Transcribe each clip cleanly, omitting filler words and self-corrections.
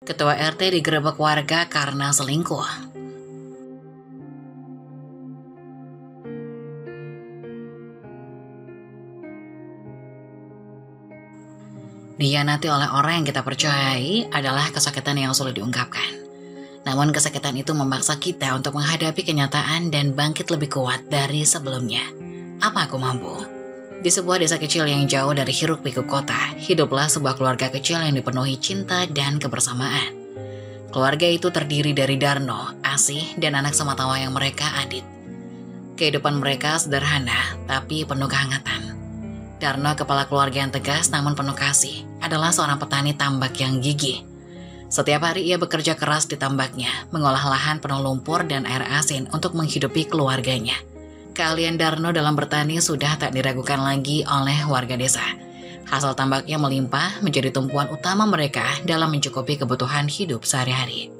Ketua RT digerebek warga karena selingkuh. Dihianati oleh orang yang kita percayai adalah kesakitan yang sulit diungkapkan. Namun kesakitan itu memaksa kita untuk menghadapi kenyataan dan bangkit lebih kuat dari sebelumnya. Apa aku mampu? Di sebuah desa kecil yang jauh dari hiruk-pikuk kota, hiduplah sebuah keluarga kecil yang dipenuhi cinta dan kebersamaan. Keluarga itu terdiri dari Darno, Asih, dan anak sematawayang mereka, Adit. Kehidupan mereka sederhana, tapi penuh kehangatan. Darno, kepala keluarga yang tegas namun penuh kasih, adalah seorang petani tambak yang gigih. Setiap hari ia bekerja keras di tambaknya, mengolah lahan penuh lumpur dan air asin untuk menghidupi keluarganya. Keahlian Darno dalam bertani sudah tak diragukan lagi oleh warga desa. Hasil tambaknya melimpah menjadi tumpuan utama mereka dalam mencukupi kebutuhan hidup sehari-hari.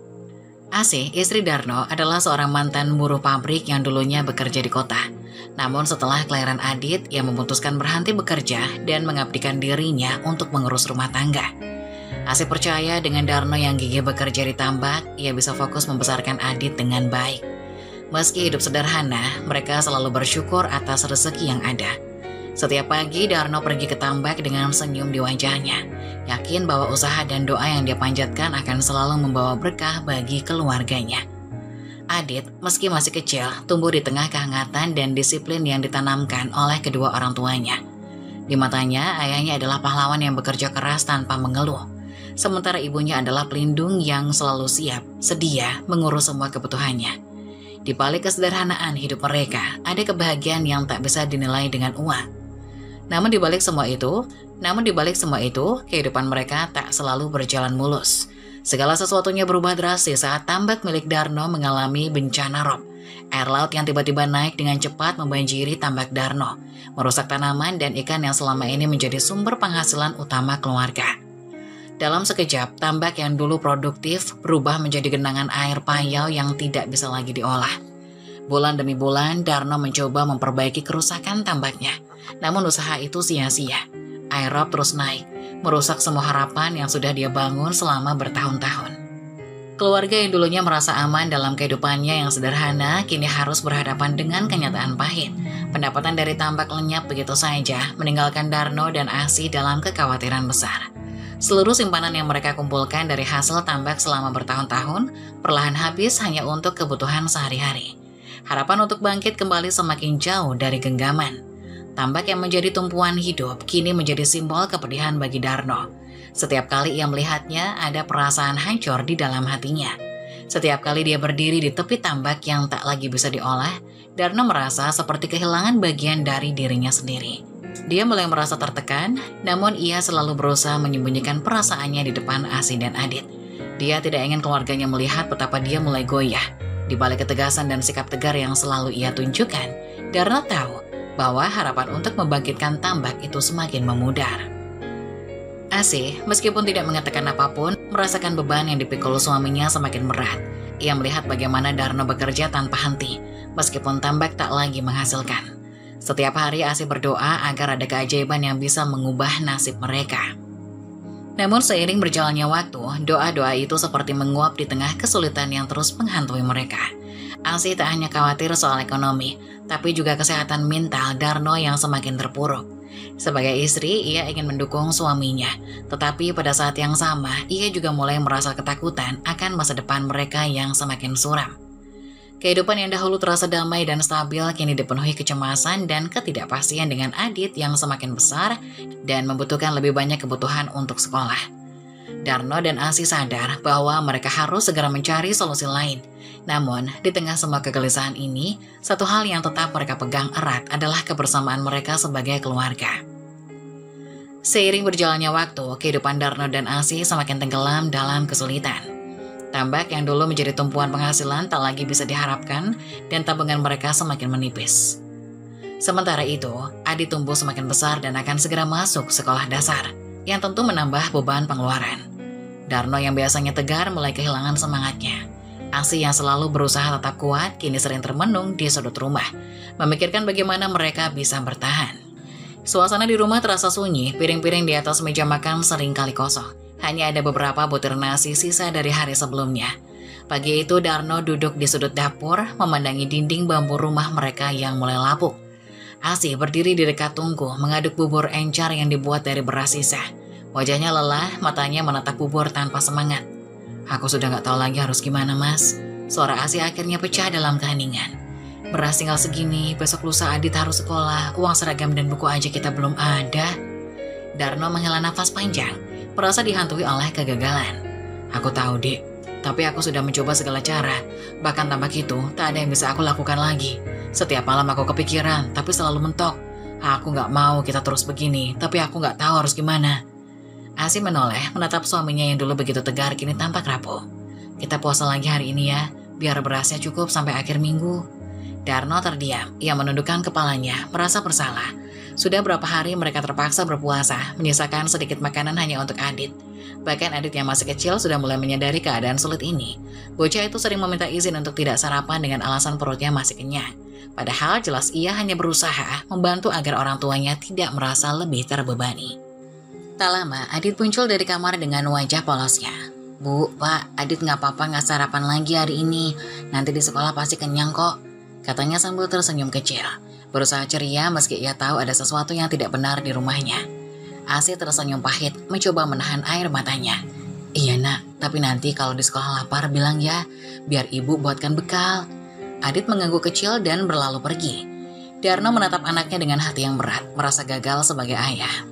Asih, istri Darno, adalah seorang mantan buruh pabrik yang dulunya bekerja di kota. Namun setelah kelahiran Adit, ia memutuskan berhenti bekerja dan mengabdikan dirinya untuk mengurus rumah tangga. Asih percaya dengan Darno yang gigih bekerja di tambak, ia bisa fokus membesarkan Adit dengan baik. Meski hidup sederhana, mereka selalu bersyukur atas rezeki yang ada. Setiap pagi, Darno pergi ke tambak dengan senyum di wajahnya, yakin bahwa usaha dan doa yang dia panjatkan akan selalu membawa berkah bagi keluarganya. Adit, meski masih kecil, tumbuh di tengah kehangatan dan disiplin yang ditanamkan oleh kedua orang tuanya. Di matanya, ayahnya adalah pahlawan yang bekerja keras tanpa mengeluh. Sementara ibunya adalah pelindung yang selalu siap, sedia mengurus semua kebutuhannya. Di balik kesederhanaan hidup mereka, ada kebahagiaan yang tak bisa dinilai dengan uang. Namun di balik semua itu, kehidupan mereka tak selalu berjalan mulus. Segala sesuatunya berubah drastis saat tambak milik Darno mengalami bencana rob. Air laut yang tiba-tiba naik dengan cepat membanjiri tambak Darno, merusak tanaman dan ikan yang selama ini menjadi sumber penghasilan utama keluarga. Dalam sekejap, tambak yang dulu produktif berubah menjadi genangan air payau yang tidak bisa lagi diolah. Bulan demi bulan, Darno mencoba memperbaiki kerusakan tambaknya. Namun usaha itu sia-sia. Air rob terus naik, merusak semua harapan yang sudah dia bangun selama bertahun-tahun. Keluarga yang dulunya merasa aman dalam kehidupannya yang sederhana, kini harus berhadapan dengan kenyataan pahit. Pendapatan dari tambak lenyap begitu saja, meninggalkan Darno dan Asih dalam kekhawatiran besar. Seluruh simpanan yang mereka kumpulkan dari hasil tambak selama bertahun-tahun, perlahan habis hanya untuk kebutuhan sehari-hari. Harapan untuk bangkit kembali semakin jauh dari genggaman. Tambak yang menjadi tumpuan hidup kini menjadi simbol kepedihan bagi Darno. Setiap kali ia melihatnya, ada perasaan hancur di dalam hatinya. Setiap kali dia berdiri di tepi tambak yang tak lagi bisa diolah, Darno merasa seperti kehilangan bagian dari dirinya sendiri. Dia mulai merasa tertekan, namun ia selalu berusaha menyembunyikan perasaannya di depan Asih dan Adit. Dia tidak ingin keluarganya melihat betapa dia mulai goyah. Di balik ketegasan dan sikap tegar yang selalu ia tunjukkan, Darno tahu bahwa harapan untuk membangkitkan tambak itu semakin memudar. Asih, meskipun tidak mengatakan apapun, merasakan beban yang dipikul suaminya semakin berat. Ia melihat bagaimana Darno bekerja tanpa henti, meskipun tambak tak lagi menghasilkan. Setiap hari Asih berdoa agar ada keajaiban yang bisa mengubah nasib mereka. Namun seiring berjalannya waktu, doa-doa itu seperti menguap di tengah kesulitan yang terus menghantui mereka. Asih tak hanya khawatir soal ekonomi, tapi juga kesehatan mental Darno yang semakin terpuruk. Sebagai istri, ia ingin mendukung suaminya, tetapi pada saat yang sama, ia juga mulai merasa ketakutan akan masa depan mereka yang semakin suram. Kehidupan yang dahulu terasa damai dan stabil kini dipenuhi kecemasan dan ketidakpastian dengan Adit yang semakin besar dan membutuhkan lebih banyak kebutuhan untuk sekolah. Darno dan Asih sadar bahwa mereka harus segera mencari solusi lain. Namun, di tengah semua kegelisahan ini, satu hal yang tetap mereka pegang erat adalah kebersamaan mereka sebagai keluarga. Seiring berjalannya waktu, kehidupan Darno dan Asih semakin tenggelam dalam kesulitan. Tambak yang dulu menjadi tumpuan penghasilan tak lagi bisa diharapkan dan tabungan mereka semakin menipis. Sementara itu, Adit tumbuh semakin besar dan akan segera masuk sekolah dasar, yang tentu menambah beban pengeluaran. Darno yang biasanya tegar mulai kehilangan semangatnya. Asih yang selalu berusaha tetap kuat kini sering termenung di sudut rumah, memikirkan bagaimana mereka bisa bertahan. Suasana di rumah terasa sunyi, piring-piring di atas meja makan sering kali kosong. Hanya ada beberapa butir nasi sisa dari hari sebelumnya. Pagi itu Darno duduk di sudut dapur, memandangi dinding bambu rumah mereka yang mulai lapuk. Asih berdiri di dekat tungku, mengaduk bubur encer yang dibuat dari beras sisa. Wajahnya lelah, matanya menatap bubur tanpa semangat. Aku sudah gak tahu lagi harus gimana, Mas. Suara Asih akhirnya pecah dalam keheningan. Beras tinggal segini, besok lusa Adit harus sekolah, uang seragam dan buku aja kita belum ada. Darno menghela nafas panjang, merasa dihantui oleh kegagalan. Aku tahu, Dek, tapi aku sudah mencoba segala cara. Bahkan tanpa itu, tak ada yang bisa aku lakukan lagi. Setiap malam aku kepikiran, tapi selalu mentok. Aku gak mau kita terus begini, tapi aku gak tahu harus gimana. Asih menoleh, menatap suaminya yang dulu begitu tegar kini tampak rapuh. Kita puasa lagi hari ini ya, biar berasnya cukup sampai akhir minggu. Darno terdiam, ia menundukkan kepalanya, merasa bersalah. Sudah berapa hari mereka terpaksa berpuasa, menyisakan sedikit makanan hanya untuk Adit. Bahkan Adit yang masih kecil sudah mulai menyadari keadaan sulit ini. Bocah itu sering meminta izin untuk tidak sarapan dengan alasan perutnya masih kenyang. Padahal jelas ia hanya berusaha membantu agar orang tuanya tidak merasa lebih terbebani. Tak lama, Adit muncul dari kamar dengan wajah polosnya. Bu, Pak, Adit gak apa-apa gak sarapan lagi hari ini. Nanti di sekolah pasti kenyang kok, katanya sambil tersenyum kecil. Berusaha ceria meski ia tahu ada sesuatu yang tidak benar di rumahnya. Asih tersenyum pahit, mencoba menahan air matanya. Iya nak, tapi nanti kalau di sekolah lapar bilang ya, biar ibu buatkan bekal. Adit mengangguk kecil dan berlalu pergi. Darno menatap anaknya dengan hati yang berat, merasa gagal sebagai ayah.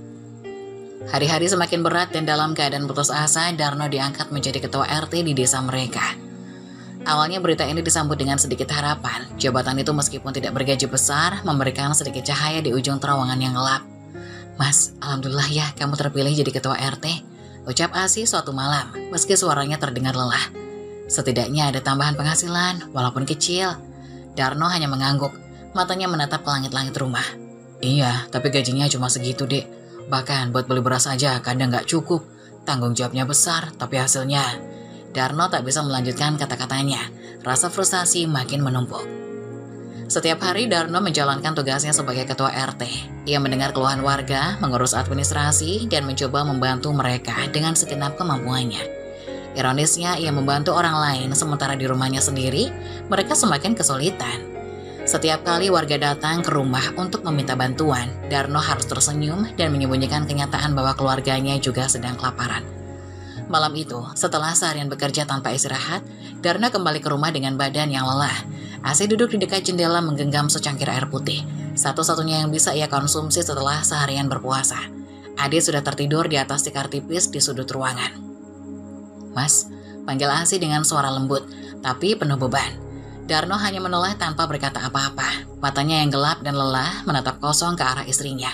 Hari-hari semakin berat dan dalam keadaan putus asa, Darno diangkat menjadi ketua RT di desa mereka. Awalnya berita ini disambut dengan sedikit harapan. Jabatan itu meskipun tidak bergaji besar, memberikan sedikit cahaya di ujung terowongan yang gelap. Mas, alhamdulillah ya kamu terpilih jadi ketua RT, ucap Asih suatu malam, meski suaranya terdengar lelah. Setidaknya ada tambahan penghasilan, walaupun kecil. Darno hanya mengangguk, matanya menatap ke langit-langit rumah. Iya, tapi gajinya cuma segitu, Dek. Bahkan buat beli beras aja kadang gak cukup. Tanggung jawabnya besar, tapi hasilnya... Darno tak bisa melanjutkan kata-katanya. Rasa frustasi makin menumpuk. Setiap hari Darno menjalankan tugasnya sebagai ketua RT. Ia mendengar keluhan warga, mengurus administrasi, dan mencoba membantu mereka dengan segenap kemampuannya. Ironisnya, ia membantu orang lain, sementara di rumahnya sendiri, mereka semakin kesulitan. Setiap kali warga datang ke rumah untuk meminta bantuan, Darno harus tersenyum dan menyembunyikan kenyataan bahwa keluarganya juga sedang kelaparan. Malam itu, setelah seharian bekerja tanpa istirahat, Darno kembali ke rumah dengan badan yang lelah. Asih duduk di dekat jendela menggenggam secangkir air putih, satu-satunya yang bisa ia konsumsi setelah seharian berpuasa. Adit sudah tertidur di atas tikar tipis di sudut ruangan. Mas, panggil Asih dengan suara lembut, tapi penuh beban. Darno hanya menoleh tanpa berkata apa-apa. Matanya yang gelap dan lelah menatap kosong ke arah istrinya.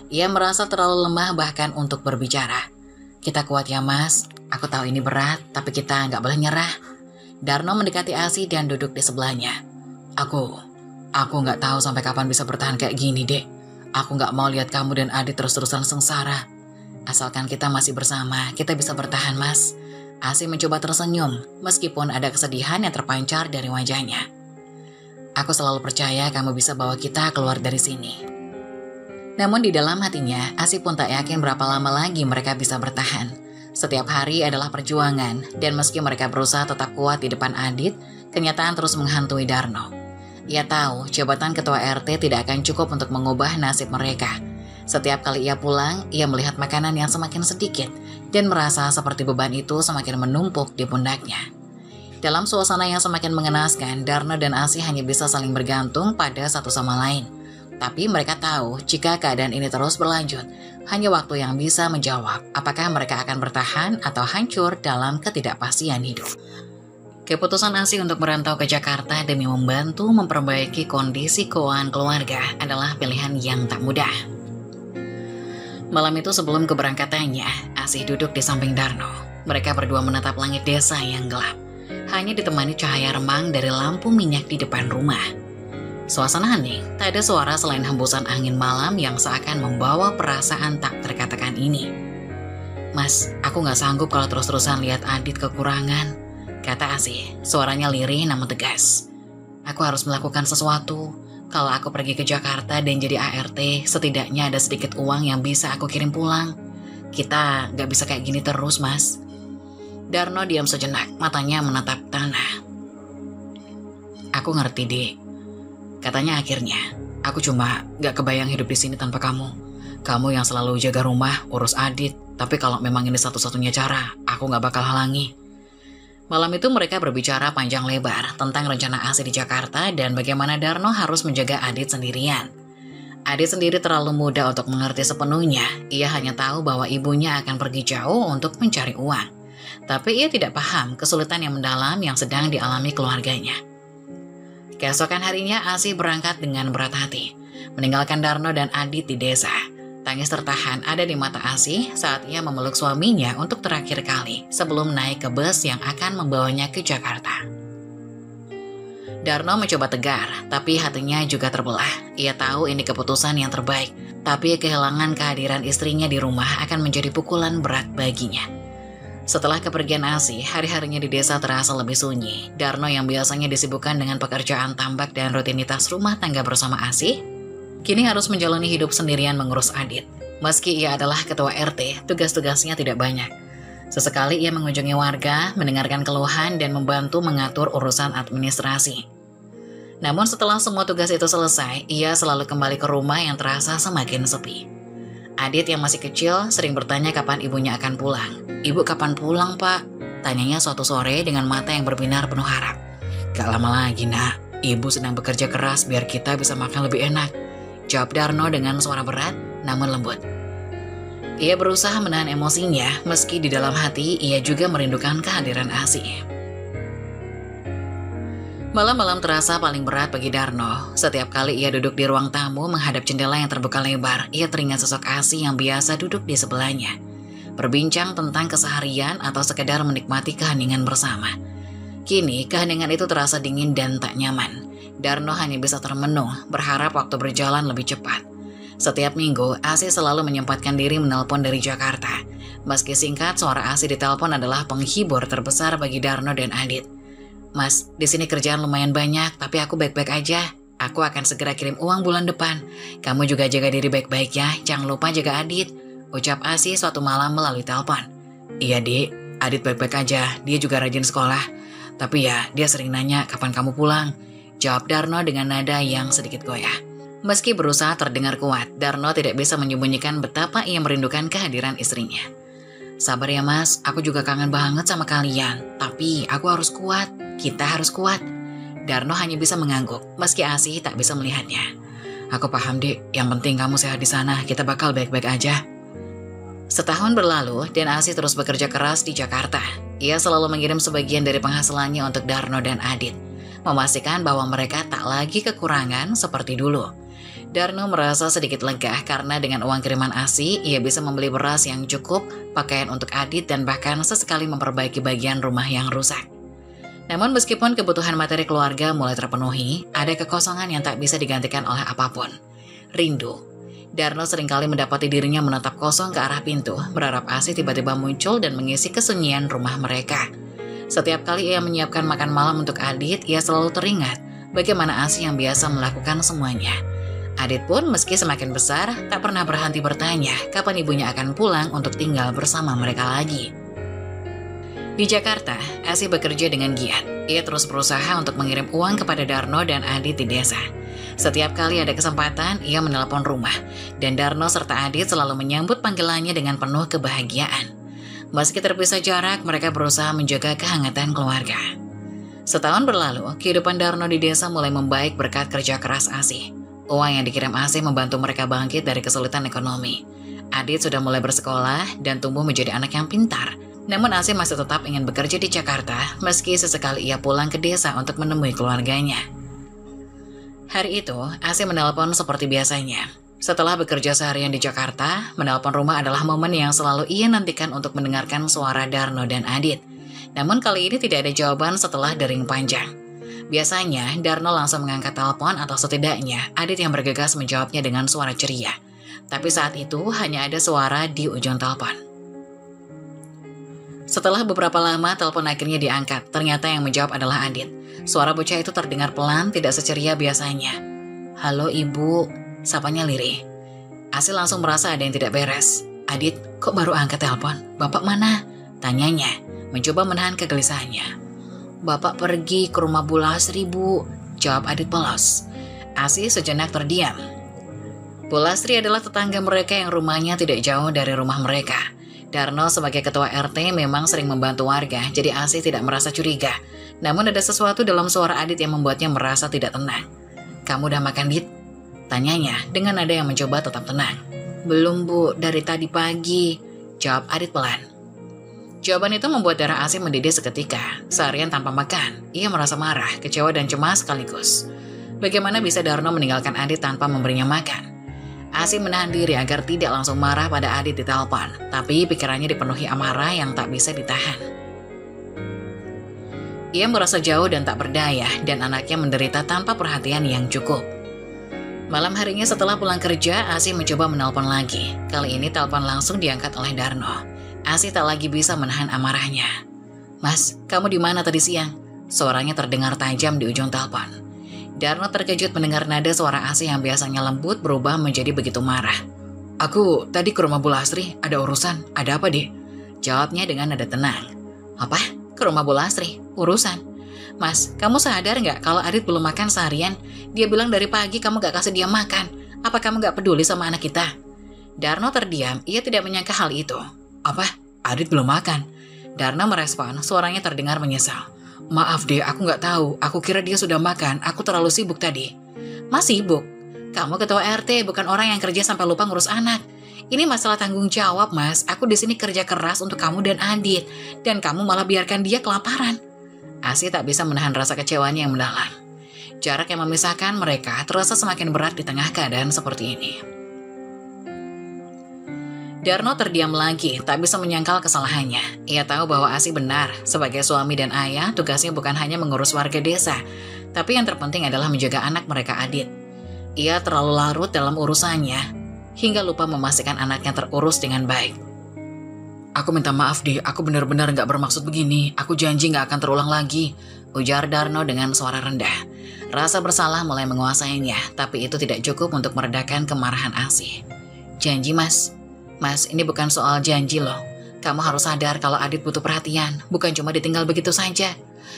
Ia merasa terlalu lemah bahkan untuk berbicara. Kita kuat ya mas, aku tahu ini berat, tapi kita nggak boleh nyerah. Darno mendekati Asih dan duduk di sebelahnya. Aku nggak tahu sampai kapan bisa bertahan kayak gini, Dek. Aku nggak mau lihat kamu dan Adit terus-terusan sengsara. Asalkan kita masih bersama, kita bisa bertahan, mas. Asih mencoba tersenyum, meskipun ada kesedihan yang terpancar dari wajahnya. Aku selalu percaya kamu bisa bawa kita keluar dari sini. Namun di dalam hatinya, Asih pun tak yakin berapa lama lagi mereka bisa bertahan. Setiap hari adalah perjuangan, dan meski mereka berusaha tetap kuat di depan Adit, kenyataan terus menghantui Darno. Ia tahu jabatan ketua RT tidak akan cukup untuk mengubah nasib mereka. Setiap kali ia pulang, ia melihat makanan yang semakin sedikit, dan merasa seperti beban itu semakin menumpuk di pundaknya. Dalam suasana yang semakin mengenaskan, Darno dan Asih hanya bisa saling bergantung pada satu sama lain. Tapi mereka tahu jika keadaan ini terus berlanjut, hanya waktu yang bisa menjawab apakah mereka akan bertahan atau hancur dalam ketidakpastian hidup. Keputusan Asih untuk merantau ke Jakarta demi membantu memperbaiki kondisi keuangan keluarga adalah pilihan yang tak mudah. Malam itu sebelum keberangkatannya, Asih duduk di samping Darno. Mereka berdua menatap langit desa yang gelap, hanya ditemani cahaya remang dari lampu minyak di depan rumah. Suasana hening, tak ada suara selain hembusan angin malam yang seakan membawa perasaan tak terkatakan ini. Mas, aku gak sanggup kalau terus-terusan lihat Adit kekurangan, kata Asih, suaranya lirih namun tegas. Aku harus melakukan sesuatu. Kalau aku pergi ke Jakarta dan jadi ART, setidaknya ada sedikit uang yang bisa aku kirim pulang. Kita gak bisa kayak gini terus, Mas. Darno diam sejenak, matanya menatap tanah. Aku ngerti, Dik. Katanya akhirnya, aku cuma gak kebayang hidup di sini tanpa kamu. Kamu yang selalu jaga rumah, urus Adit. Tapi kalau memang ini satu-satunya cara, aku gak bakal halangi. Malam itu mereka berbicara panjang lebar tentang rencana Asi di Jakarta dan bagaimana Darno harus menjaga Adit sendirian. Adit sendiri terlalu muda untuk mengerti sepenuhnya. Ia hanya tahu bahwa ibunya akan pergi jauh untuk mencari uang. Tapi ia tidak paham kesulitan yang mendalam yang sedang dialami keluarganya. Keesokan harinya Asi berangkat dengan berat hati, meninggalkan Darno dan Adit di desa. Tangis tertahan ada di mata Asi saat ia memeluk suaminya untuk terakhir kali sebelum naik ke bus yang akan membawanya ke Jakarta. Darno mencoba tegar, tapi hatinya juga terbelah. Ia tahu ini keputusan yang terbaik, tapi kehilangan kehadiran istrinya di rumah akan menjadi pukulan berat baginya. Setelah kepergian Asi, hari-harinya di desa terasa lebih sunyi. Darno yang biasanya disibukkan dengan pekerjaan tambak dan rutinitas rumah tangga bersama Asi, kini harus menjalani hidup sendirian mengurus Adit. Meski ia adalah ketua RT, tugas-tugasnya tidak banyak. Sesekali ia mengunjungi warga, mendengarkan keluhan, dan membantu mengatur urusan administrasi. Namun setelah semua tugas itu selesai, ia selalu kembali ke rumah yang terasa semakin sepi. Adit yang masih kecil sering bertanya kapan ibunya akan pulang. "Ibu kapan pulang, Pak?" tanyanya suatu sore dengan mata yang berbinar penuh harap. "Gak lama lagi, Nak. Ibu sedang bekerja keras biar kita bisa makan lebih enak," jawab Darno dengan suara berat namun lembut. Ia berusaha menahan emosinya, meski di dalam hati ia juga merindukan kehadiran Asi. Malam-malam terasa paling berat bagi Darno. Setiap kali ia duduk di ruang tamu menghadap jendela yang terbuka lebar, ia teringat sosok Asi yang biasa duduk di sebelahnya, berbincang tentang keseharian atau sekedar menikmati keheningan bersama. Kini, keheningan itu terasa dingin dan tak nyaman. Darno hanya bisa termenung, berharap waktu berjalan lebih cepat. Setiap minggu, Asi selalu menyempatkan diri menelpon dari Jakarta. Meski singkat, suara Asi di telepon adalah penghibur terbesar bagi Darno dan Adit. "Mas, di sini kerjaan lumayan banyak, tapi aku baik-baik aja. Aku akan segera kirim uang bulan depan. Kamu juga jaga diri baik-baik ya, jangan lupa jaga Adit," ucap Asi suatu malam melalui telepon. "Iya, Dik, Adit baik-baik aja, dia juga rajin sekolah. Tapi ya, dia sering nanya kapan kamu pulang," jawab Darno dengan nada yang sedikit goyah. Meski berusaha terdengar kuat, Darno tidak bisa menyembunyikan betapa ia merindukan kehadiran istrinya. "Sabar ya, Mas, aku juga kangen banget sama kalian. Tapi aku harus kuat. Kita harus kuat." Darno hanya bisa mengangguk, meski Asi tak bisa melihatnya. "Aku paham, Dek. Yang penting kamu sehat di sana. Kita bakal baik-baik aja." Setahun berlalu, dan Asi terus bekerja keras di Jakarta. Ia selalu mengirim sebagian dari penghasilannya untuk Darno dan Adit, memastikan bahwa mereka tak lagi kekurangan seperti dulu. Darno merasa sedikit lega karena dengan uang kiriman Asi, ia bisa membeli beras yang cukup, pakaian untuk Adit, dan bahkan sesekali memperbaiki bagian rumah yang rusak. Namun meskipun kebutuhan materi keluarga mulai terpenuhi, ada kekosongan yang tak bisa digantikan oleh apapun. Rindu. Darno seringkali mendapati dirinya menatap kosong ke arah pintu, berharap Asi tiba-tiba muncul dan mengisi kesunyian rumah mereka. Setiap kali ia menyiapkan makan malam untuk Adit, ia selalu teringat bagaimana Asi yang biasa melakukan semuanya. Adit pun meski semakin besar, tak pernah berhenti bertanya kapan ibunya akan pulang untuk tinggal bersama mereka lagi. Di Jakarta, Asi bekerja dengan giat. Ia terus berusaha untuk mengirim uang kepada Darno dan Adit di desa. Setiap kali ada kesempatan, ia menelpon rumah, dan Darno serta Adit selalu menyambut panggilannya dengan penuh kebahagiaan. Meski terpisah jarak, mereka berusaha menjaga kehangatan keluarga. Setahun berlalu, kehidupan Darno di desa mulai membaik berkat kerja keras Asi. Uang yang dikirim Asi membantu mereka bangkit dari kesulitan ekonomi. Adit sudah mulai bersekolah dan tumbuh menjadi anak yang pintar. Namun Asi masih tetap ingin bekerja di Jakarta, meski sesekali ia pulang ke desa untuk menemui keluarganya. Hari itu, Asi menelpon seperti biasanya. Setelah bekerja seharian di Jakarta, menelpon rumah adalah momen yang selalu ia nantikan untuk mendengarkan suara Darno dan Adit. Namun kali ini tidak ada jawaban setelah dering panjang. Biasanya, Darno langsung mengangkat telepon atau setidaknya Adit yang bergegas menjawabnya dengan suara ceria. Tapi saat itu hanya ada suara di ujung telepon. Setelah beberapa lama, telepon akhirnya diangkat. Ternyata yang menjawab adalah Adit. Suara bocah itu terdengar pelan, tidak seceria biasanya. "Halo Ibu," sapanya lirih. Asi langsung merasa ada yang tidak beres. "Adit, kok baru angkat telepon? Bapak mana? Tanyanya, mencoba menahan kegelisahannya. Bapak pergi ke rumah Bu Lasri, Bu, jawab Adit polos. Asih sejenak terdiam. Bu Lasri adalah tetangga mereka yang rumahnya tidak jauh dari rumah mereka. Darno sebagai ketua RT memang sering membantu warga, jadi Asih tidak merasa curiga. Namun ada sesuatu dalam suara Adit yang membuatnya merasa tidak tenang. Kamu udah makan, Dit? Tanyanya dengan nada yang mencoba tetap tenang. Belum, Bu, dari tadi pagi, jawab Adit pelan. Jawaban itu membuat darah Asih mendidih seketika. Seharian tanpa makan, ia merasa marah, kecewa dan cemas sekaligus. Bagaimana bisa Darno meninggalkan Adit tanpa memberinya makan? Asih menahan diri agar tidak langsung marah pada Adit di telepon, tapi pikirannya dipenuhi amarah yang tak bisa ditahan. Ia merasa jauh dan tak berdaya, dan anaknya menderita tanpa perhatian yang cukup. Malam harinya setelah pulang kerja, Asih mencoba menelpon lagi. Kali ini telepon langsung diangkat oleh Darno. Asih tak lagi bisa menahan amarahnya. Mas, kamu di mana tadi siang? Suaranya terdengar tajam di ujung telepon. Darno terkejut mendengar nada suara Asih yang biasanya lembut berubah menjadi begitu marah. Aku tadi ke rumah Bu Lasri, ada urusan. Ada apa, Dek? Jawabnya dengan nada tenang. Apa? Ke rumah Bu Lasri? Urusan? Mas, kamu sadar nggak kalau Adit belum makan seharian? Dia bilang dari pagi kamu gak kasih dia makan. Apa kamu gak peduli sama anak kita? Darno terdiam, ia tidak menyangka hal itu. Apa? Adit belum makan? Darno merespon, suaranya terdengar menyesal. Maaf deh, aku gak tahu. Aku kira dia sudah makan, aku terlalu sibuk tadi. Mas sibuk? Kamu ketua RT, bukan orang yang kerja sampai lupa ngurus anak. Ini masalah tanggung jawab, Mas. Aku di sini kerja keras untuk kamu dan Adit, dan kamu malah biarkan dia kelaparan. Asih tak bisa menahan rasa kecewanya yang mendalam. Jarak yang memisahkan mereka terasa semakin berat di tengah keadaan seperti ini. Darno terdiam lagi, tak bisa menyangkal kesalahannya. Ia tahu bahwa Asih benar. Sebagai suami dan ayah, tugasnya bukan hanya mengurus warga desa, tapi yang terpenting adalah menjaga anak mereka Adit. Ia terlalu larut dalam urusannya, hingga lupa memastikan anaknya terurus dengan baik. Aku minta maaf deh, aku benar-benar gak bermaksud begini. Aku janji gak akan terulang lagi, ujar Darno dengan suara rendah. Rasa bersalah mulai menguasainya, tapi itu tidak cukup untuk meredakan kemarahan Asih. Janji, Mas. Mas, ini bukan soal janji loh. Kamu harus sadar kalau Adit butuh perhatian, bukan cuma ditinggal begitu saja.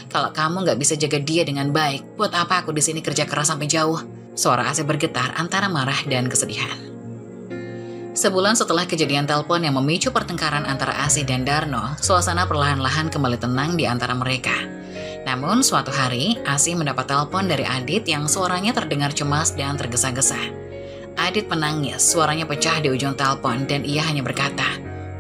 Kalau kamu gak bisa jaga dia dengan baik, buat apa aku di sini kerja keras sampai jauh? Suara Asih bergetar antara marah dan kesedihan. Sebulan setelah kejadian telepon yang memicu pertengkaran antara Asih dan Darno, suasana perlahan-lahan kembali tenang di antara mereka. Namun suatu hari, Asih mendapat telepon dari Adit yang suaranya terdengar cemas dan tergesa-gesa. Adit menangis, suaranya pecah di ujung telepon dan ia hanya berkata,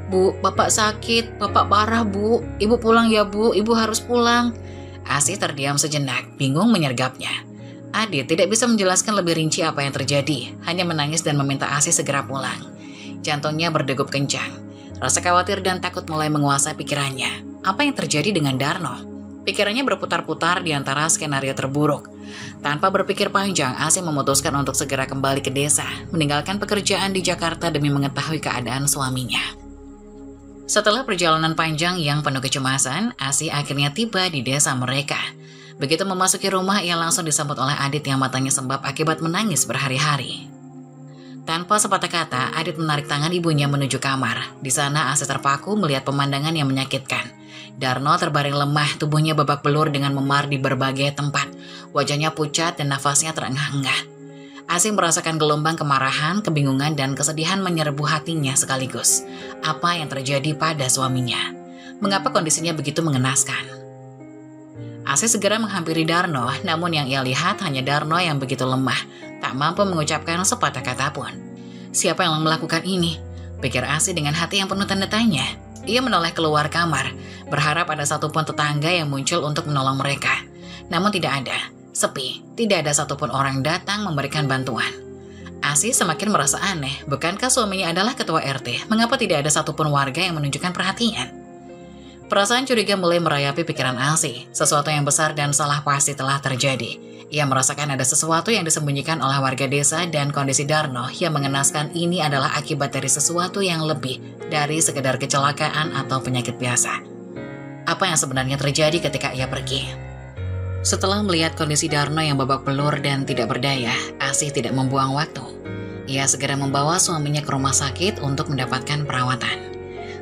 Bu, bapak sakit, bapak parah Bu, ibu pulang ya Bu, ibu harus pulang. Asih terdiam sejenak, bingung menyergapnya. Adit tidak bisa menjelaskan lebih rinci apa yang terjadi, hanya menangis dan meminta Asih segera pulang. Jantungnya berdegup kencang, rasa khawatir dan takut mulai menguasai pikirannya. Apa yang terjadi dengan Darno? Pikirannya berputar-putar di antara skenario terburuk. Tanpa berpikir panjang, Asih memutuskan untuk segera kembali ke desa, meninggalkan pekerjaan di Jakarta demi mengetahui keadaan suaminya. Setelah perjalanan panjang yang penuh kecemasan, Asih akhirnya tiba di desa mereka. Begitu memasuki rumah, ia langsung disambut oleh Adit yang matanya sembab akibat menangis berhari-hari. Tanpa sepatah kata, Adit menarik tangan ibunya menuju kamar. Di sana Asih terpaku melihat pemandangan yang menyakitkan. Darno terbaring lemah, tubuhnya babak belur dengan memar di berbagai tempat. Wajahnya pucat dan nafasnya terengah-engah. Asih merasakan gelombang kemarahan, kebingungan, dan kesedihan menyerbu hatinya sekaligus. Apa yang terjadi pada suaminya? Mengapa kondisinya begitu mengenaskan? Asih segera menghampiri Darno, namun yang ia lihat hanya Darno yang begitu lemah, tak mampu mengucapkan sepatah kata pun. Siapa yang melakukan ini? Pikir Asih dengan hati yang penuh tanda tanya. Ia menoleh keluar kamar, berharap ada satupun tetangga yang muncul untuk menolong mereka. Namun tidak ada, sepi, tidak ada satupun orang datang memberikan bantuan. Asih semakin merasa aneh, bukankah suaminya adalah ketua RT? Mengapa tidak ada satupun warga yang menunjukkan perhatian? Perasaan curiga mulai merayapi pikiran Asih, sesuatu yang besar dan salah pasti telah terjadi. Ia merasakan ada sesuatu yang disembunyikan oleh warga desa dan kondisi Darno yang mengenaskan ini adalah akibat dari sesuatu yang lebih dari sekedar kecelakaan atau penyakit biasa. Apa yang sebenarnya terjadi ketika ia pergi? Setelah melihat kondisi Darno yang babak belur dan tidak berdaya, Asih tidak membuang waktu. Ia segera membawa suaminya ke rumah sakit untuk mendapatkan perawatan.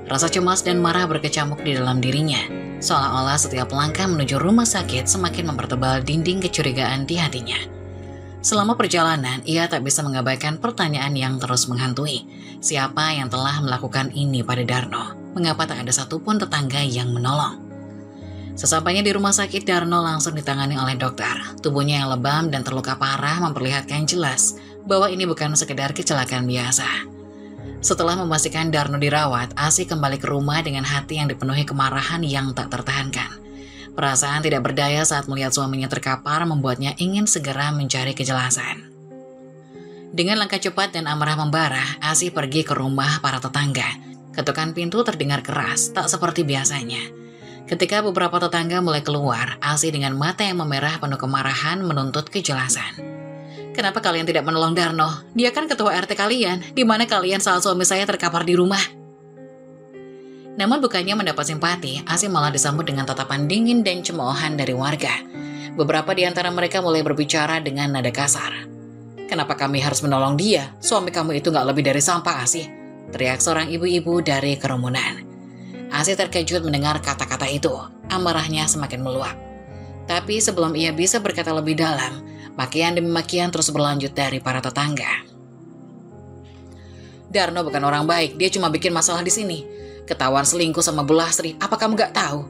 Rasa cemas dan marah berkecamuk di dalam dirinya, seolah-olah setiap langkah menuju rumah sakit semakin mempertebal dinding kecurigaan di hatinya. Selama perjalanan, ia tak bisa mengabaikan pertanyaan yang terus menghantui. Siapa yang telah melakukan ini pada Darno? Mengapa tak ada satupun tetangga yang menolong? Sesampainya di rumah sakit, Darno langsung ditangani oleh dokter. Tubuhnya yang lebam dan terluka parah memperlihatkan jelas bahwa ini bukan sekedar kecelakaan biasa. Setelah memastikan Darno dirawat, Asih kembali ke rumah dengan hati yang dipenuhi kemarahan yang tak tertahankan. Perasaan tidak berdaya saat melihat suaminya terkapar membuatnya ingin segera mencari kejelasan. Dengan langkah cepat dan amarah membara, Asih pergi ke rumah para tetangga. Ketukan pintu terdengar keras, tak seperti biasanya. Ketika beberapa tetangga mulai keluar, Asih dengan mata yang memerah penuh kemarahan menuntut kejelasan. Kenapa kalian tidak menolong Darno? Dia kan ketua RT kalian. Di mana kalian saat suami saya terkapar di rumah? Namun bukannya mendapat simpati, Asih malah disambut dengan tatapan dingin dan cemoohan dari warga. Beberapa di antara mereka mulai berbicara dengan nada kasar. Kenapa kami harus menolong dia? Suami kamu itu gak lebih dari sampah, Asih, teriak seorang ibu-ibu dari kerumunan. Asih terkejut mendengar kata-kata itu. Amarahnya semakin meluap. Tapi sebelum ia bisa berkata lebih dalam, makian demi makian terus berlanjut dari para tetangga. Darno bukan orang baik, dia cuma bikin masalah di sini. Ketahuan selingkuh sama Bu Lastri, apa kamu gak tahu?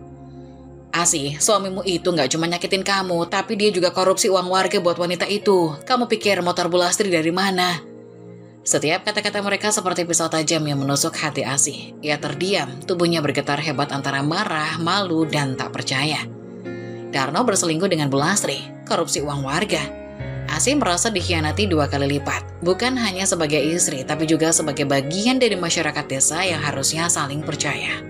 Asih, suamimu itu gak cuma nyakitin kamu, tapi dia juga korupsi uang warga buat wanita itu. Kamu pikir motor Bu Lastri dari mana? Setiap kata-kata mereka seperti pisau tajam yang menusuk hati Asih. Ia terdiam, tubuhnya bergetar hebat antara marah, malu, dan tak percaya. Darno berselingkuh dengan Bu Lastri, korupsi uang warga. Asih merasa dikhianati 2 kali lipat, bukan hanya sebagai istri, tapi juga sebagai bagian dari masyarakat desa yang harusnya saling percaya.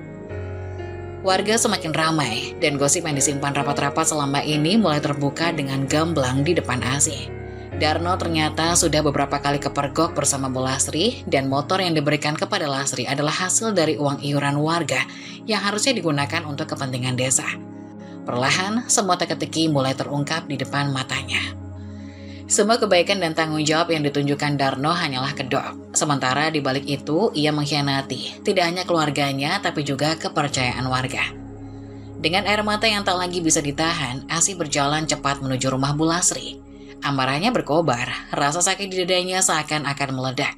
Warga semakin ramai, dan gosip yang disimpan rapat-rapat selama ini mulai terbuka dengan gamblang di depan Asih. Darno ternyata sudah beberapa kali kepergok bersama Bu Lastri, dan motor yang diberikan kepada Lastri adalah hasil dari uang iuran warga yang harusnya digunakan untuk kepentingan desa. Perlahan, semua teka-teki mulai terungkap di depan matanya. Semua kebaikan dan tanggung jawab yang ditunjukkan Darno hanyalah kedok. Sementara di balik itu, ia mengkhianati tidak hanya keluarganya, tapi juga kepercayaan warga. Dengan air mata yang tak lagi bisa ditahan, Asih berjalan cepat menuju rumah Bu Lastri. Amarahnya berkobar, rasa sakit di dadanya seakan-akan meledak.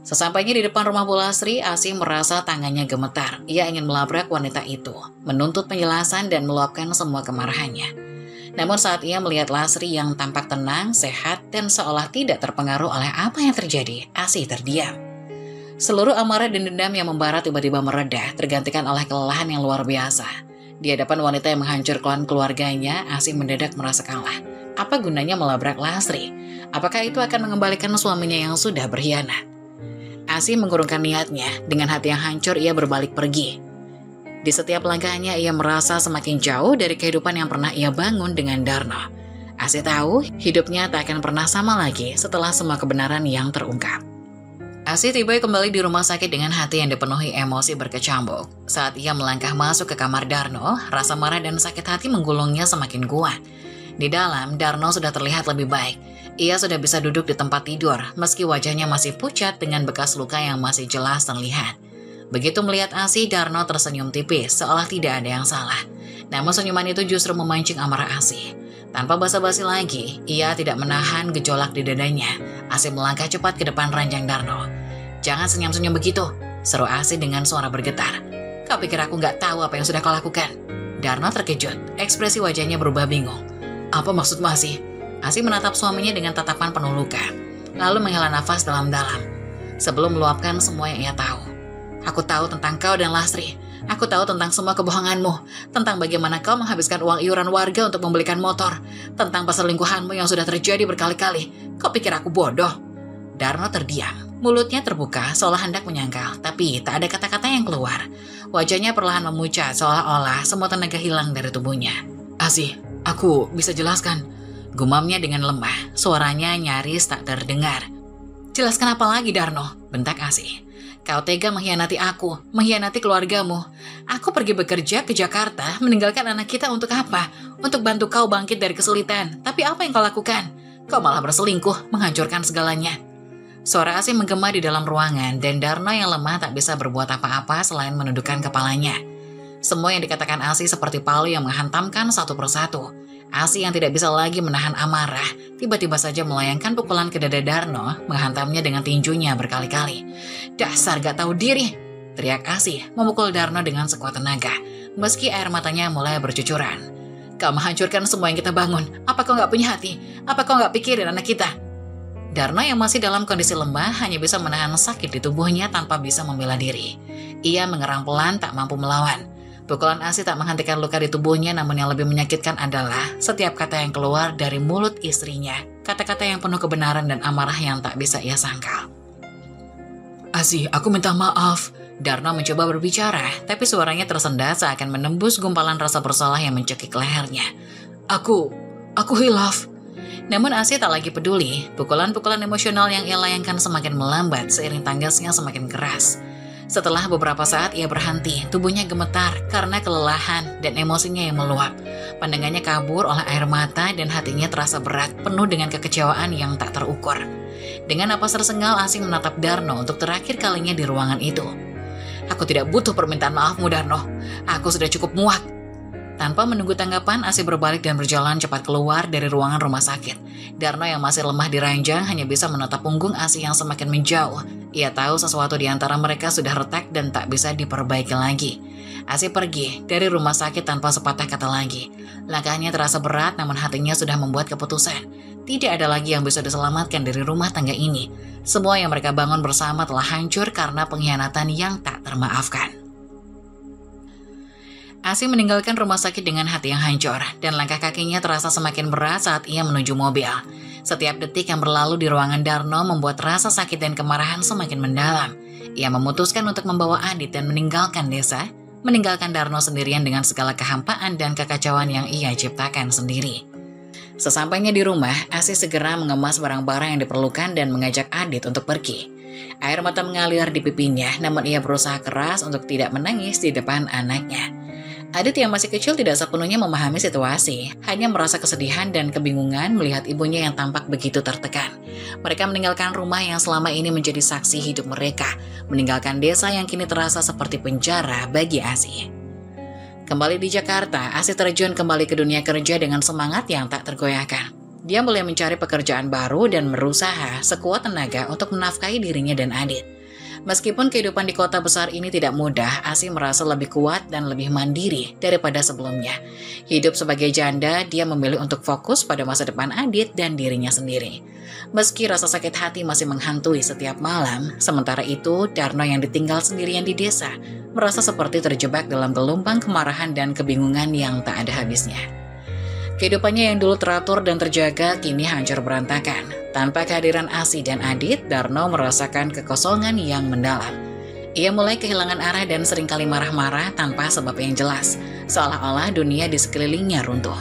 Sesampainya di depan rumah Bu Lastri, Asih merasa tangannya gemetar. Ia ingin melabrak wanita itu, menuntut penjelasan dan meluapkan semua kemarahannya. Namun saat ia melihat Lastri yang tampak tenang, sehat, dan seolah tidak terpengaruh oleh apa yang terjadi, Asih terdiam. Seluruh amarah dan dendam yang membara tiba-tiba mereda, tergantikan oleh kelelahan yang luar biasa. Di hadapan wanita yang menghancurkan keluarganya, Asih mendadak merasa kalah. Apa gunanya melabrak Lastri? Apakah itu akan mengembalikan suaminya yang sudah berkhianat? Asih mengurungkan niatnya, dengan hati yang hancur ia berbalik pergi. Di setiap langkahnya ia merasa semakin jauh dari kehidupan yang pernah ia bangun dengan Darno. Asih tahu hidupnya tak akan pernah sama lagi setelah semua kebenaran yang terungkap. Asih tiba kembali di rumah sakit dengan hati yang dipenuhi emosi berkecambuk. Saat ia melangkah masuk ke kamar Darno, rasa marah dan sakit hati menggulungnya semakin kuat. Di dalam, Darno sudah terlihat lebih baik. Ia sudah bisa duduk di tempat tidur, meski wajahnya masih pucat dengan bekas luka yang masih jelas terlihat. Begitu melihat Asih, Darno tersenyum tipis, seolah tidak ada yang salah. Namun senyuman itu justru memancing amarah Asih. Tanpa basa-basi lagi, ia tidak menahan gejolak di dadanya. Asih melangkah cepat ke depan ranjang Darno. "Jangan senyum-senyum begitu," seru Asih dengan suara bergetar. "Kau pikir aku nggak tahu apa yang sudah kau lakukan?" Darno terkejut, ekspresi wajahnya berubah bingung. "Apa maksudmu, Asih?" Asih menatap suaminya dengan tatapan penuh luka, lalu menghela nafas dalam-dalam, sebelum meluapkan semua yang ia tahu. "Aku tahu tentang kau dan Lastri. Aku tahu tentang semua kebohonganmu, tentang bagaimana kau menghabiskan uang iuran warga untuk membelikan motor, tentang perselingkuhanmu yang sudah terjadi berkali-kali. Kau pikir aku bodoh?" Darno terdiam, mulutnya terbuka seolah hendak menyangkal, tapi tak ada kata-kata yang keluar. Wajahnya perlahan memucat seolah-olah semua tenaga hilang dari tubuhnya. "Asih, aku bisa jelaskan," gumamnya dengan lemah, suaranya nyaris tak terdengar. "Jelaskan apa lagi, Darno?" bentak Asih. "Kau tega mengkhianati aku, mengkhianati keluargamu. Aku pergi bekerja ke Jakarta, meninggalkan anak kita untuk apa? Untuk bantu kau bangkit dari kesulitan. Tapi apa yang kau lakukan? Kau malah berselingkuh, menghancurkan segalanya." Suara Asih menggema di dalam ruangan dan Darno yang lemah tak bisa berbuat apa-apa selain menundukkan kepalanya. Semua yang dikatakan Asih seperti palu yang menghantamkan satu persatu. Asih yang tidak bisa lagi menahan amarah, tiba-tiba saja melayangkan pukulan ke dada Darno, menghantamnya dengan tinjunya berkali-kali. "Dasar gak tahu diri!" teriak Asih, memukul Darno dengan sekuat tenaga, meski air matanya mulai bercucuran. "Kau menghancurkan semua yang kita bangun. Apa kau gak punya hati? Apa kau gak pikirin anak kita?" Darno yang masih dalam kondisi lemah hanya bisa menahan sakit di tubuhnya tanpa bisa membela diri. Ia mengerang pelan tak mampu melawan. Pukulan Asih tak menghentikan luka di tubuhnya, namun yang lebih menyakitkan adalah setiap kata yang keluar dari mulut istrinya. Kata-kata yang penuh kebenaran dan amarah yang tak bisa ia sangkal. "Asih, aku minta maaf." Darno mencoba berbicara, tapi suaranya tersendat seakan menembus gumpalan rasa bersalah yang mencekik lehernya. Aku hilaf." Namun Asih tak lagi peduli. Pukulan-pukulan emosional yang ia layangkan semakin melambat seiring tangasnya semakin keras. Setelah beberapa saat ia berhenti, tubuhnya gemetar karena kelelahan dan emosinya yang meluap. Pandangannya kabur oleh air mata dan hatinya terasa berat, penuh dengan kekecewaan yang tak terukur. Dengan napas tersengal, Asih menatap Darno untuk terakhir kalinya di ruangan itu. "Aku tidak butuh permintaan maafmu, Darno. Aku sudah cukup muak." Tanpa menunggu tanggapan, Asih berbalik dan berjalan cepat keluar dari ruangan rumah sakit. Darno yang masih lemah di ranjang hanya bisa menatap punggung Asih yang semakin menjauh. Ia tahu sesuatu di antara mereka sudah retak dan tak bisa diperbaiki lagi. Asih pergi dari rumah sakit tanpa sepatah kata lagi. Langkahnya terasa berat, namun hatinya sudah membuat keputusan. Tidak ada lagi yang bisa diselamatkan dari rumah tangga ini. Semua yang mereka bangun bersama telah hancur karena pengkhianatan yang tak termaafkan. Asih meninggalkan rumah sakit dengan hati yang hancur, dan langkah kakinya terasa semakin berat saat ia menuju mobil. Setiap detik yang berlalu di ruangan Darno membuat rasa sakit dan kemarahan semakin mendalam. Ia memutuskan untuk membawa Adit dan meninggalkan desa, meninggalkan Darno sendirian dengan segala kehampaan dan kekacauan yang ia ciptakan sendiri. Sesampainya di rumah, Asih segera mengemas barang-barang yang diperlukan dan mengajak Adit untuk pergi. Air mata mengalir di pipinya, namun ia berusaha keras untuk tidak menangis di depan anaknya. Adit yang masih kecil tidak sepenuhnya memahami situasi, hanya merasa kesedihan dan kebingungan melihat ibunya yang tampak begitu tertekan. Mereka meninggalkan rumah yang selama ini menjadi saksi hidup mereka, meninggalkan desa yang kini terasa seperti penjara bagi Asih. Kembali di Jakarta, Asih terjun kembali ke dunia kerja dengan semangat yang tak tergoyahkan. Dia mulai mencari pekerjaan baru dan berusaha sekuat tenaga untuk menafkahi dirinya dan Adit. Meskipun kehidupan di kota besar ini tidak mudah, Asih merasa lebih kuat dan lebih mandiri daripada sebelumnya. Hidup sebagai janda, dia memilih untuk fokus pada masa depan Adit dan dirinya sendiri. Meski rasa sakit hati masih menghantui setiap malam, sementara itu Darno yang ditinggal sendirian di desa merasa seperti terjebak dalam gelombang kemarahan dan kebingungan yang tak ada habisnya. Kehidupannya yang dulu teratur dan terjaga kini hancur berantakan. Tanpa kehadiran Asih dan Adit, Darno merasakan kekosongan yang mendalam. Ia mulai kehilangan arah dan seringkali marah-marah tanpa sebab yang jelas, seolah-olah dunia di sekelilingnya runtuh.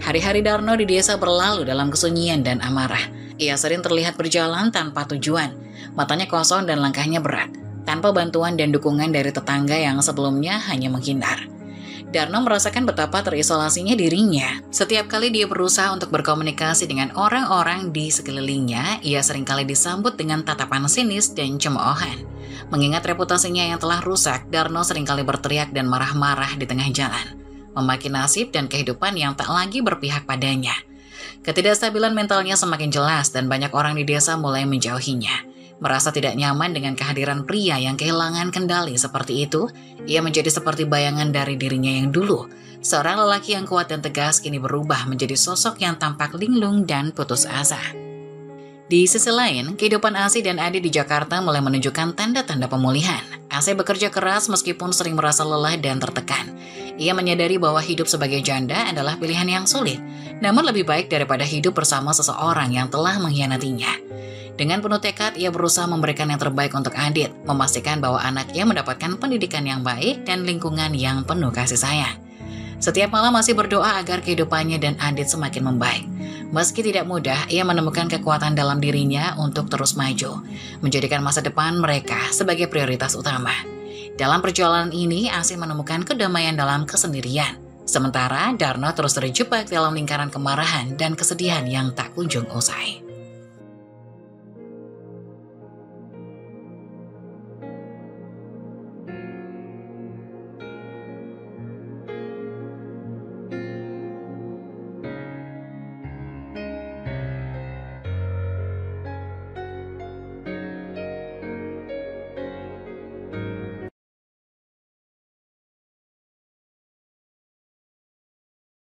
Hari-hari Darno di desa berlalu dalam kesunyian dan amarah. Ia sering terlihat berjalan tanpa tujuan, matanya kosong dan langkahnya berat, tanpa bantuan dan dukungan dari tetangga yang sebelumnya hanya menghindar. Darno merasakan betapa terisolasinya dirinya. Setiap kali dia berusaha untuk berkomunikasi dengan orang-orang di sekelilingnya, ia seringkali disambut dengan tatapan sinis dan cemoohan. Mengingat reputasinya yang telah rusak, Darno seringkali berteriak dan marah-marah di tengah jalan, memaki nasib dan kehidupan yang tak lagi berpihak padanya. Ketidakstabilan mentalnya semakin jelas dan banyak orang di desa mulai menjauhinya. Merasa tidak nyaman dengan kehadiran pria yang kehilangan kendali seperti itu, ia menjadi seperti bayangan dari dirinya yang dulu. Seorang lelaki yang kuat dan tegas kini berubah menjadi sosok yang tampak linglung dan putus asa. Di sisi lain, kehidupan Asih dan Adit di Jakarta mulai menunjukkan tanda-tanda pemulihan. Asih bekerja keras meskipun sering merasa lelah dan tertekan. Ia menyadari bahwa hidup sebagai janda adalah pilihan yang sulit, namun lebih baik daripada hidup bersama seseorang yang telah mengkhianatinya. Dengan penuh tekad, ia berusaha memberikan yang terbaik untuk Adit, memastikan bahwa anaknya mendapatkan pendidikan yang baik dan lingkungan yang penuh kasih sayang. Setiap malam masih berdoa agar kehidupannya dan Adit semakin membaik. Meski tidak mudah, ia menemukan kekuatan dalam dirinya untuk terus maju, menjadikan masa depan mereka sebagai prioritas utama. Dalam perjalanan ini, Asih menemukan kedamaian dalam kesendirian. Sementara Darno terus terjebak dalam lingkaran kemarahan dan kesedihan yang tak kunjung usai.